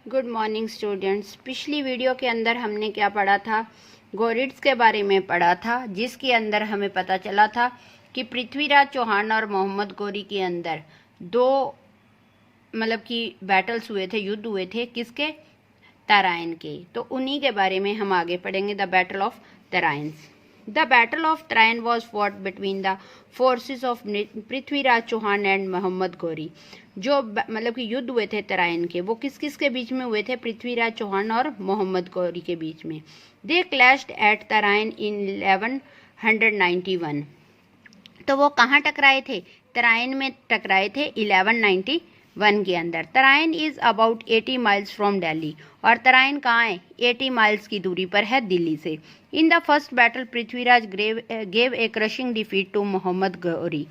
Good morning students. पिछली video के अंदर हमने क्या पढ़ा था? गोरिड्स के बारे में पढ़ा था, जिसके अंदर हमें पता चला था कि पृथ्वीराज चौहान और मोहम्मद गौरी के अंदर दो कि बैटल्स हुए थे, युद्ध हुए थे। किसके? तराइन के। तो उन्हीं के बारे में हम आगे पढ़ेंगे। The battle of Tarains. The battle of Tarain was fought between the forces of Prithviraj Chauhan and Mohammad Ghori. जो कि युद्ध हुए थे तराइन के, वो किस किस के बीच में हुए थे? पृथ्वीराज चौहान और मोहम्मद गौरी के बीच में। दे क्लैश्ड एट तराइन इन 1191। तो वो कहाँ टकराए थे? तराइन में टकराए थे 1191 के अंदर। Tarain is about 80 miles from Delhi. और तराइन कहाँ है? 80 माइल्स की दूरी पर है दिल्ली से। In the first battle Prithviraj gave a crushing defeat to Muhammad Ghori.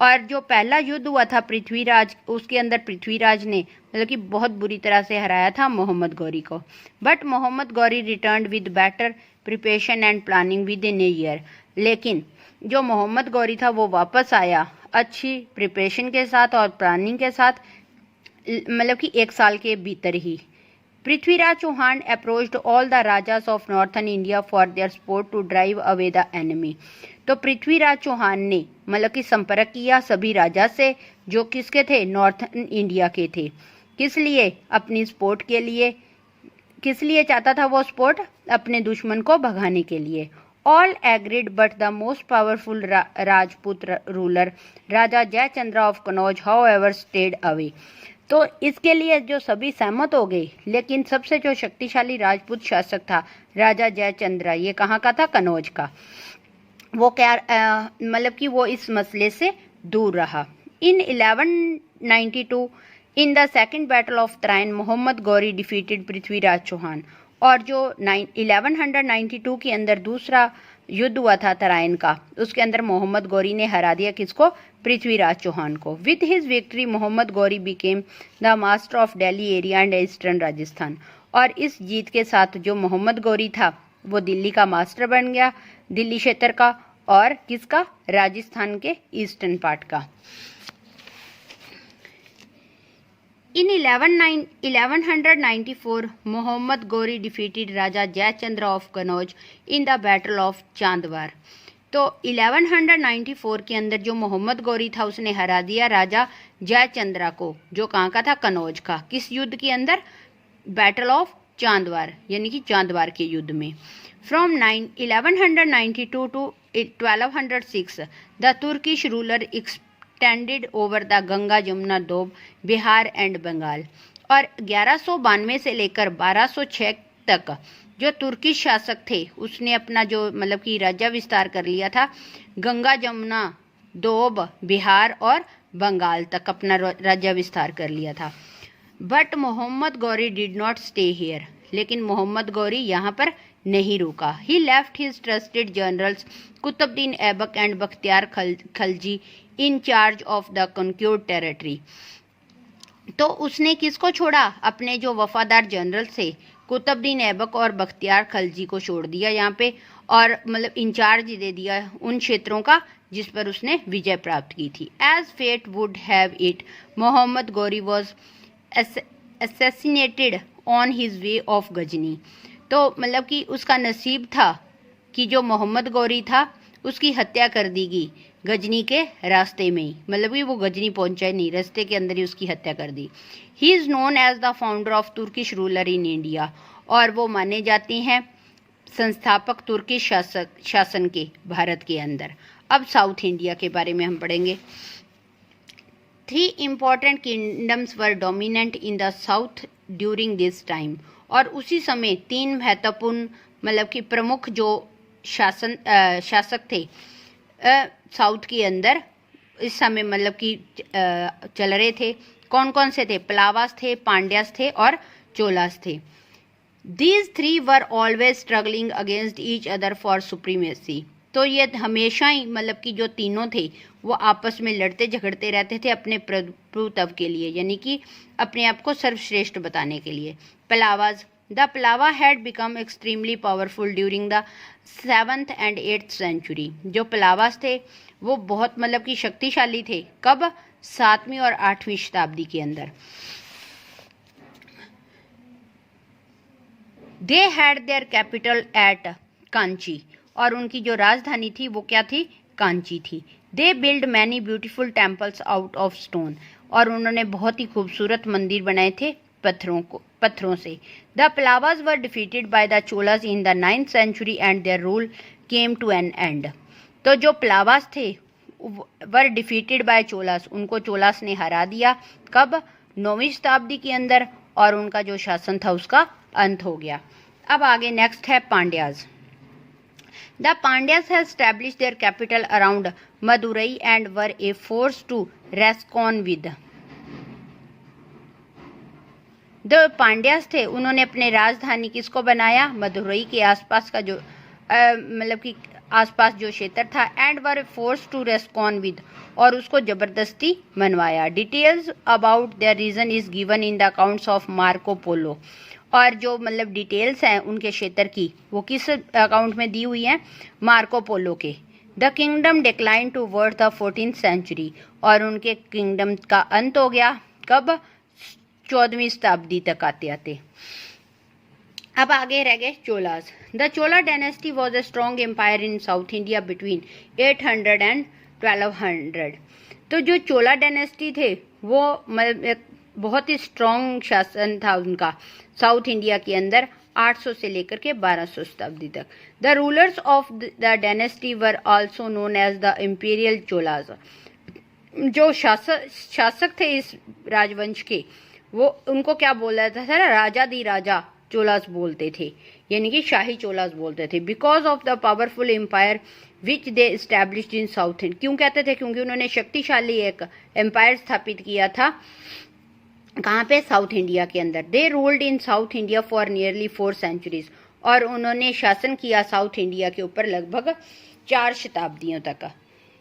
और जो पहला युद्ध हुआ था पृथ्वीराज, उसके अंदर पृथ्वीराज ने कि बहुत बुरी तरह से हराया था मोहम्मद गौरी को। But Mohammad Ghori return with better preparation and planning within a year. लेकिन जो मोहम्मद गौरी था वो वापस आया अच्छी प्रिपरेशन के साथ और प्लानिंग के साथ, कि 1 साल के भीतर ही। Prithviraj Chauhan approached all the rajas of northern India for their support to drive away the enemy. तो पृथ्वीराज चौहान ने कि संपर्क किया सभी राजा से, जो किसके थे? नॉर्थन इंडिया के थे। किस लिए? अपनी सपोर्ट के लिए। किस लिए चाहता था वो सपोर्ट? अपने दुश्मन को भगाने के लिए। All agreed but the most powerful Rajput ruler Raja Jaichandra of Kannauj how ever stayed away. तो इसके लिए जो सभी सहमत हो गए, लेकिन सबसे जो शक्तिशाली राजपूत शासक था राजा जयचंद्र, ये कहाँ का था? कनौज का। वो क्या कि वो इस मसले से दूर रहा। In 1192 in the second battle of Tarain Muhammad Ghori defeated Prithviraj Chauhan. और जो 1192 के अंदर दूसरा युद्ध हुआ था तराइन का, उसके अंदर मोहम्मद गौरी ने हरा दिया किसको? पृथ्वीराज चौहान को। With his victory Muhammad Ghori became the master of Delhi area and eastern Rajasthan. और इस जीत के साथ जो मोहम्मद गौरी था वो दिल्ली का मास्टर बन गया, दिल्ली क्षेत्र का, और किसका? राजस्थान के ईस्टर्न पार्ट का। In 1194, Mohammad Ghori defeated Raja Jaichandra of Kannauj in the battle of Chandwar. तो 1194 के अंदर जो मोहम्मद गौरी था उसने हरा दिया राजा जयचंद्र को, जो कहाँ का था? कनौज का। किस युद्ध के अंदर? बैटल ऑफ चांदवार, यानी कि चांदवार के युद्ध में। From 1192 to 1206 the Turkish ruler extended over the Ganga Jamuna doab Bihar and Bengal. और 1192 से लेकर 1206 तक जो तुर्किश शासक थे उसने अपना जो कि राज्य विस्तार कर लिया था, गंगा जमुना दोब बिहार और बंगाल तक अपना राज्य विस्तार कर लिया था। But Mohammad Ghori did not stay here. लेकिन मोहम्मद गौरी यहाँ पर नहीं रुका। He left his trusted generals Qutbuddin Aibak and Bakhtiyar Khalji in charge of the conquered territory. तो उसने किसको छोड़ा? अपने जो वफादार जनरल थे कुतुबुद्दीन ऐबक और बख्तियार खलजी को छोड़ दिया यहाँ पे, और इंचार्ज दे दिया उन क्षेत्रों का जिस पर उसने विजय प्राप्त की थी। As fate would have it Muhammad Ghori was assassinated on his way of Ghazni. तो कि उसका नसीब था कि जो मोहम्मद गौरी था उसकी हत्या कर दी गई गजनी के रास्ते में ही, कि वो गजनी पहुंचा ही नहीं, रास्ते के अंदर ही उसकी हत्या कर दी। He is known as the founder of Turkish ruler in India. और वो माने जाते हैं संस्थापक तुर्किश शासन के भारत के अंदर। अब साउथ इंडिया के बारे में हम पढ़ेंगे। 3 important kingdoms were dominant in the south during this time। और उसी समय 3 महत्वपूर्ण कि प्रमुख जो शासक थे साउथ के अंदर इस समय कि चल रहे थे। कौन कौन से थे? पलावास थे, पांड्यास थे और चोलास थे। These 3 were always struggling against each other for supremacy। तो ये हमेशा ही कि जो तीनों थे वो आपस में लड़ते झगड़ते रहते थे अपने प्रभुत्व के लिए, यानी कि अपने आप को सर्वश्रेष्ठ बताने के लिए। Pallavas the Pallava had become extremely powerful during the 7th and 8th century. जो पलावास थे वो बहुत कि शक्तिशाली थे। कब? 7वीं और 8वीं शताब्दी के अंदर। They had their capital eight Kanchi, और उनकी जो राजधानी थी वो क्या थी, कांची थी। They build many beautiful temples out of stone, और उन्होंने बहुत ही खूबसूरत मंदिर बनाए थे पत्थरों से। The Pallavas were defeated by the Cholas in the 9th century and their rule came to an end. तो जो पलावास थे वर डिफीटेड बाय चोलास, उनको चोलास ने हरा दिया। कब, 9वीं शताब्दी के अंदर, और उनका जो शासन था उसका अंत हो गया। अब आगे नेक्स्ट है Pandyas. The Pandyas has established their capital around Madurai and were a force to reckon with. The Pandyas थे, उन्होंने अपने राजधानी किसको बनाया, मदुरई के आसपास का जो मतलब कि आसपास जो क्षेत्र था, and were force to reckon with, और उसको जबरदस्ती मनवाया। Details about their region is given in the accounts of Marco Polo, और जो मतलब डिटेल्स हैं उनके क्षेत्र की वो किस अकाउंट में दी हुई हैं, मार्को पोलो के। The kingdom decline toward the 14th century, और उनके किंगडम का अंत हो गया कब, 14वीं शताब्दी तक आते आते। अब आगे रह गए Cholas. The Chola dynasty was a strong empire in south India between 800 and 1200। तो जो चोला डायनेस्टी थे वो मतलब बहुत ही स्ट्रॉन्ग शासन था उनका साउथ इंडिया के अंदर 800 से लेकर के 1200 शताब्दी तक। The rulers of the dynasty were also known as the imperial Cholas. जो शासक थे इस राजवंश के, वो उनको क्या बोला जाता था, राजा दी राजा चोलास बोलते थे, यानी कि शाही चोलास बोलते थे। Because of the powerful empire which they established in south India. क्यों कहते थे, क्योंकि उन्होंने शक्तिशाली एक एम्पायर स्थापित किया था कहाँ पे, साउथ इंडिया के अंदर। दे ruled in south India for nearly 4 centuries, और उन्होंने शासन किया साउथ इंडिया के ऊपर लगभग 4 शताब्दियों तक,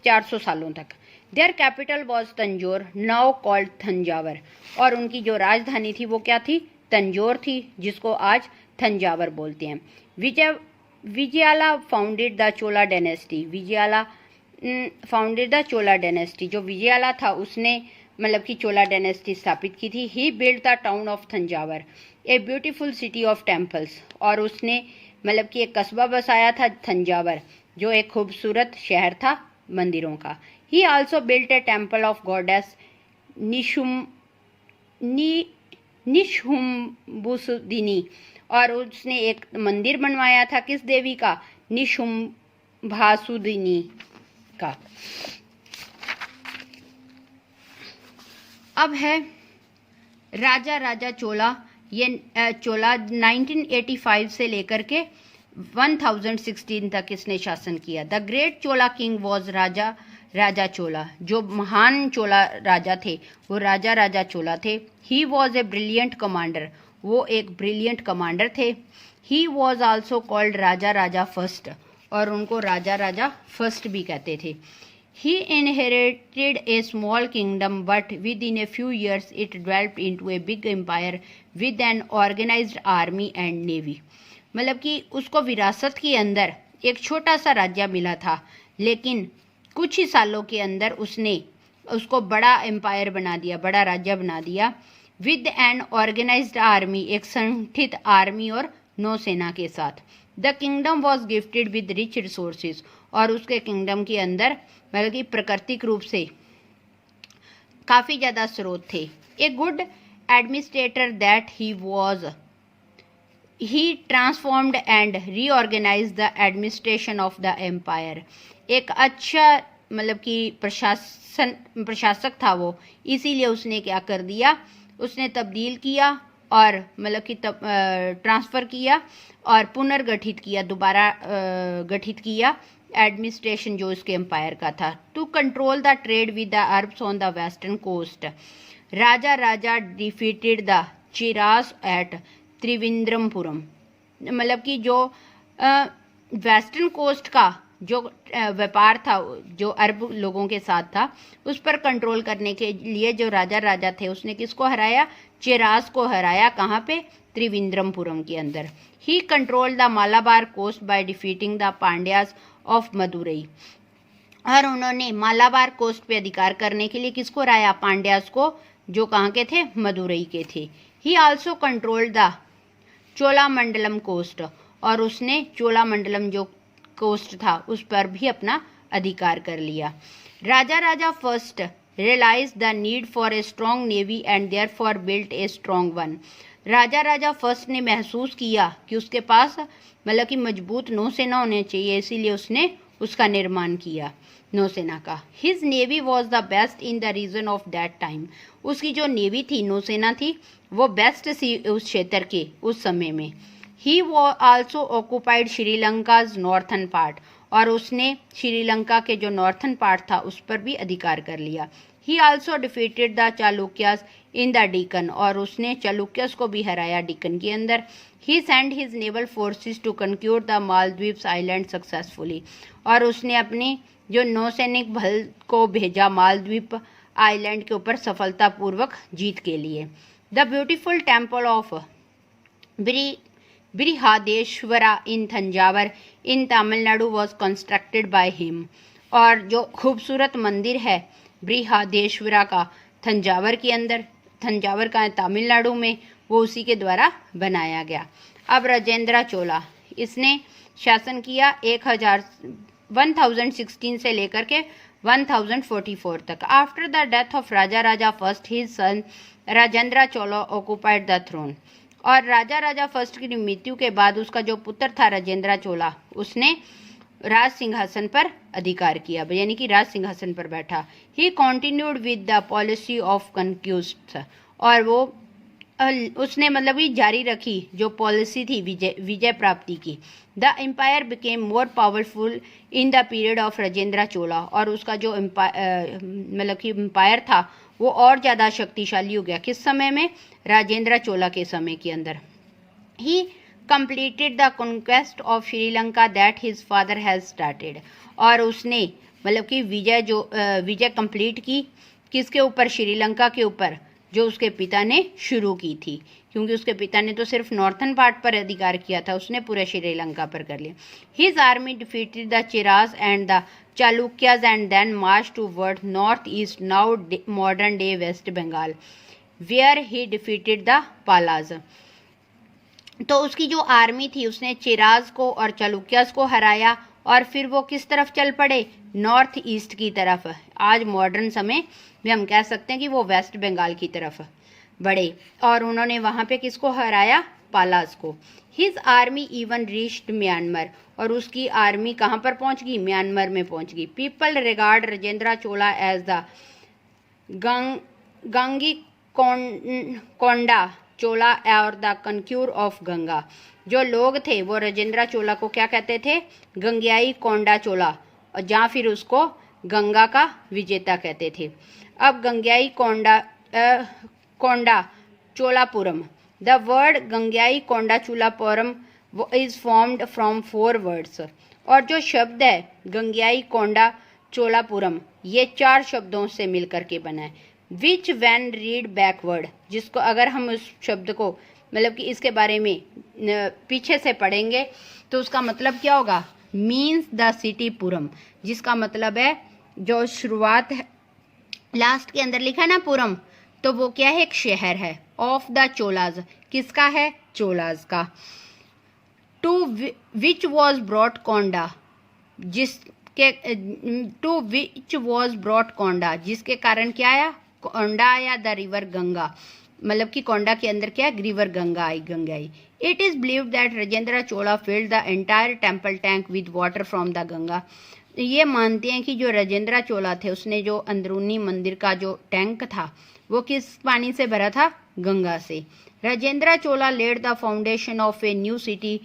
400 सालों तक। Their capital was Tanjore, now called Thanjavur, और उनकी जो राजधानी थी वो क्या थी, तंजौर थी, जिसको आज थंजावर बोलते हैं। Vijayalaya founded the Chola dynasty. Vijayalaya founded the Chola dynasty, जो विजयाला था उसने मतलब कि चोला डायनेस्टी स्थापित की थी। He build the town of Thanjavur, a beautiful city of temples, और उसने मतलब कि एक कस्बा बसाया था थंजावर, जो एक खूबसूरत शहर था मंदिरों का। He also built a temple of goddess Nishumbhasudini, और उसने एक मंदिर बनवाया था किस देवी का, निशुम्भासुदिनी का। अब है राजा चोला। ये चोला 1985 से लेकर के 1016 तक इसने शासन किया। The great Chola king was Raja Chola. जो महान चोला राजा थे वो राजा चोला थे। He was a brilliant commander, वो एक ब्रिलियंट कमांडर थे। He was also called Raja first, और उनको राजा फर्स्ट भी कहते थे। He inherited a small kingdom, but within a few years it developed into a big empire with an organized army and navy. मतलब कि उसको विरासत के अंदर एक छोटा सा राज्य मिला था, लेकिन कुछ ही सालों के अंदर उसने उसको बड़ा एम्पायर बना दिया, बड़ा राज्य बना दिया। विद एन ऑर्गेनाइज्ड आर्मी, एक संगठित आर्मी और नौसेना के साथ। The kingdom was gifted with rich resources, और उसके किंगडम के अंदर मतलब कि प्राकृतिक रूप से काफ़ी ज़्यादा स्रोत थे। A good administrator that he transformed and reorganise the administration of the empire. एक अच्छा मतलब कि प्रशासक था वो, इसीलिए उसने क्या कर दिया, उसने तब्दील किया और मतलब कि ट्रांसफ़र किया और पुनर्गठित किया, दोबारा गठित किया एडमिनिस्ट्रेशन जो इसके एम्पायर का था। To control the trade with the Arabs on the western coast, Raja defeated the Cheras at Trivandrampuram. मतलब कि जो वेस्टर्न कोस्ट का जो व्यापार था, जो अरब लोगों के साथ था, उस पर कंट्रोल करने के लिए जो राजा थे उसने किसको हराया, चिरास को हराया। कहाँ पे, त्रिवेंद्रमपुरम के अंदर। He control the Malabar coast by defeating the Pandyas of Madurai, और उन्होंने मालाबार कोस्ट पे अधिकार करने के लिए किसको हराया, पांड्यास को, जो कहाँ के थे, मदुरई के थे। He also control the Cholamandalam coast, और उसने चोलामंडलम जो कोस्ट था उस पर भी अपना अधिकार कर लिया। राजा first realized the need for a strong navy and therefore built a strong one। Raja first ने महसूस किया कि उसके पास मतलब कि मजबूत नौसेना होनी चाहिए, इसीलिए उसने उसका निर्माण किया नौसेना का। His navy was the best in the region of that time. उसकी जो नेवी थी, नौसेना थी, वो बेस्ट थी उस क्षेत्र के उस समय में। He also occupied Sri Lanka's northern part, और उसने श्रीलंका के जो नॉर्थन पार्ट था उस पर भी अधिकार कर लिया। He also defeated the Chalukyas in the Deccan, और उसने चालुक्यस को भी हराया डिकन के अंदर। He send his naval forces to conquer the Maldives island successfully, और उसने अपने जो नौसैनिक बल को भेजा मालद्वीप आइलैंड के ऊपर सफलतापूर्वक जीत के लिए। The beautiful temple of Brihadeeswara in Thanjavur in Tamil Nadu was constructed by him, और जो खूबसूरत मंदिर है बृहदेश्वरा का तंजावर के अंदर, तंजावर का तमिलनाडु में, वो उसी के द्वारा बनाया गया। अब राजेंद्र चोला, इसने शासन किया 1016 से लेकर के 1044 तक। After the death of Raja first his son Rajendra Chola occupied the throne, और राजा फर्स्ट की मृत्यु के बाद उसका जो पुत्र था राजेंद्र चोला, उसने राज सिंहासन पर अधिकार किया, यानी कि राज सिंहासन पर बैठा। He continued with the policy of conquest, और वो उसने मतलब ये जारी रखी जो पॉलिसी थी विजय प्राप्ति की। The empire became more powerful in the period of Rajendra Chola, और उसका जो मतलब कि एम्पायर था वो और ज़्यादा शक्तिशाली हो गया। किस समय में? राजेंद्र चोला के समय के अंदर। ही completed the conquest of Sri Lanka that his father has started, और उसने मतलब कि विजय कंप्लीट की किसके ऊपर? श्रीलंका के ऊपर, जो उसके पिता ने शुरू की थी, क्योंकि उसके पिता ने तो सिर्फ नॉर्थन पार्ट पर अधिकार किया था, उसने पूरे श्रीलंका पर कर लिया। His army defeated the Cheras and the Chalukyas and then march toward north east, now modern day west Bengal, where he defeated the Palas. तो उसकी जो आर्मी थी उसने चिराज को और चालुक्यास को हराया, और फिर वो किस तरफ चल पड़े? नॉर्थ ईस्ट की तरफ। आज मॉडर्न समय में हम कह सकते हैं कि वो वेस्ट बंगाल की तरफ बढ़े, और उन्होंने वहाँ पे किसको हराया? पालास को। His army even reached Myanmar, और उसकी आर्मी कहाँ पर पहुँच गई? म्यांमार में पहुँच गई। People regard Rajendra Chola as the Gangaikonda Chola और द कंक्यूर ऑफ गंगा। जो लोग थे वो राजेंद्र चोला को क्या कहते थे? गंगयाई कोंडा चोला, और या फिर उसको गंगा का विजेता कहते थे। अब Gangaikonda Cholapuram, the word Gangaikonda Cholapuram is formed from 4 words, और जो शब्द है गंगयाई कोंडा चोलापुरम ये 4 शब्दों से मिलकर के बना है। विच वैन रीड बैकवर्ड, जिसको अगर हम उस शब्द को मतलब कि इसके बारे में पीछे से पढ़ेंगे तो उसका मतलब क्या होगा? मीन्स द सिटी पुरम, जिसका मतलब है जो शुरुआत है लास्ट के अंदर लिखा है ना पुरम, तो वो क्या है? एक शहर है। ऑफ द चोलाज, किसका है? चोलाज का। टू विच वॉज ब्रॉट कोंडा, टू विच वॉज ब्रॉट कोंडा, जिसके कारण क्या आया? कोंडा आया। द रिवर गंगा, मतलब कि कोंडा के अंदर क्या? River Ganga I, Gangai. It is believed that Rajendra Chola filled the entire temple tank with water from the Ganga. ये मानते हैं कि जो राजेंद्र चोला थे उसने जो अंदरूनी मंदिर का जो टैंक था वो किस पानी से भरा था? गंगा से। Rajendra Chola led the foundation of a new city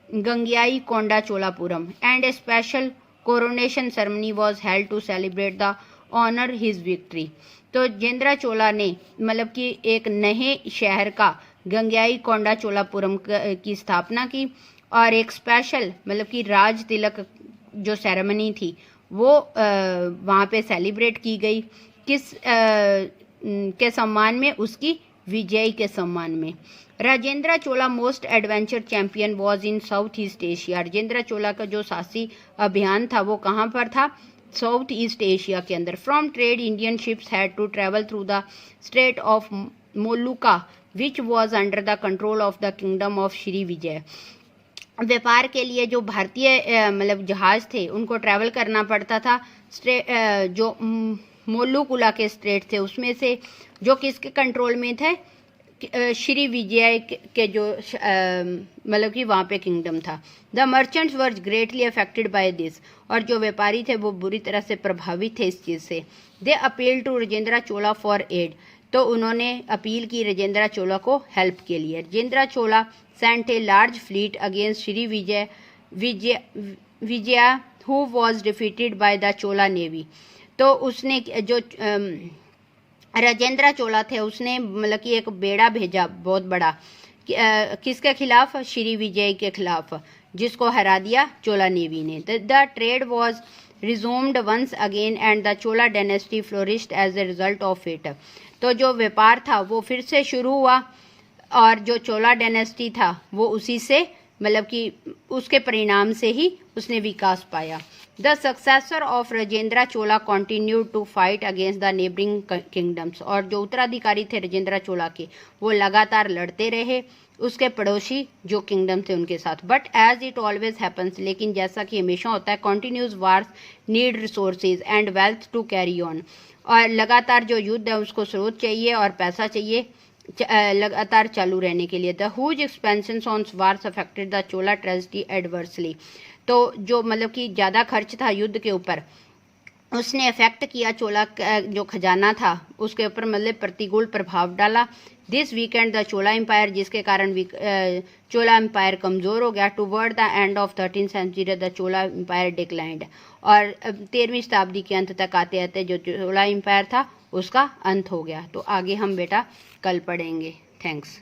Gangaikonda Cholapuram, and a special coronation ceremony was held to celebrate the honour his victory. तो राजेंद्र चोला ने मतलब कि एक नए शहर का गंगयाई कोंडा चोलापुरम की स्थापना की, और एक स्पेशल मतलब कि राज तिलक जो सेरेमनी थी वो वहाँ पे सेलिब्रेट की गई। किस के सम्मान में? उसकी विजय के सम्मान में। Rajendra Chola most adventure champion was in south east Asia. Rajendra Chola का जो साहसी अभियान था वो कहाँ पर था? साउथ ईस्ट एशिया के अंदर। From trade Indian ships had to travel through the strait of Malacca which was under the control of the kingdom of Shri Vijay. व्यापार के लिए जो भारतीय मतलब जहाज थे उनको ट्रैवल करना पड़ता था। जो मोलुकुला के स्ट्रेट थे उसमें से, जो किसके कंट्रोल में थे, श्री विजय के जो मतलब कि वहाँ पे किंगडम था। The merchants were greatly affected by this, और जो व्यापारी थे वो बुरी तरह से प्रभावित थे इस चीज़ से। They appeal to Rajendra Chola for aid, तो उन्होंने अपील की राजेंद्र चोला को हेल्प के लिए। Rajendra Chola sent a large fleet against Shri Vijay who was defeated by the Chola navy. तो उसने जो राजेंद्र चोला थे उसने मतलब कि एक बेड़ा भेजा बहुत बड़ा, किसके खिलाफ, श्री विजय के खिलाफ, जिसको हरा दिया चोला नेवी ने। The trade was resumed once again and the Chola dynasty flourished as a result of it. तो जो व्यापार था वो फिर से शुरू हुआ और जो चोला डायनेस्टी था वो उसी से मतलब कि उसके परिणाम से ही उसने विकास पाया। The successor of Rajendra Chola continued to fight against the neighbouring kingdoms, और जो उत्तराधिकारी थे राजेंद्र चोला के वो लगातार लड़ते रहे उसके पड़ोसी जो किंगडम थे उनके साथ। But as it always happens, लेकिन जैसा कि हमेशा होता है, continuous wars need resources and wealth to carry on, और लगातार जो युद्ध है उसको स्रोत चाहिए और पैसा चाहिए लगातार चालू रहने के लिए। The huge expansion on wars affected the Chola treasury adversely, तो जो मतलब कि ज़्यादा खर्च था युद्ध के ऊपर उसने अफेक्ट किया चोला जो खजाना था उसके ऊपर, मतलब प्रतिकूल प्रभाव डाला। This weakened the Chola empire, जिसके कारण चोला एम्पायर कमज़ोर हो गया। Toward the end of 13th century the Chola empire declined, और 13वीं शताब्दी के अंत तक आते आते जो चोला एम्पायर था उसका अंत हो गया। तो आगे हम बेटा कल पढ़ेंगे। थैंक्स।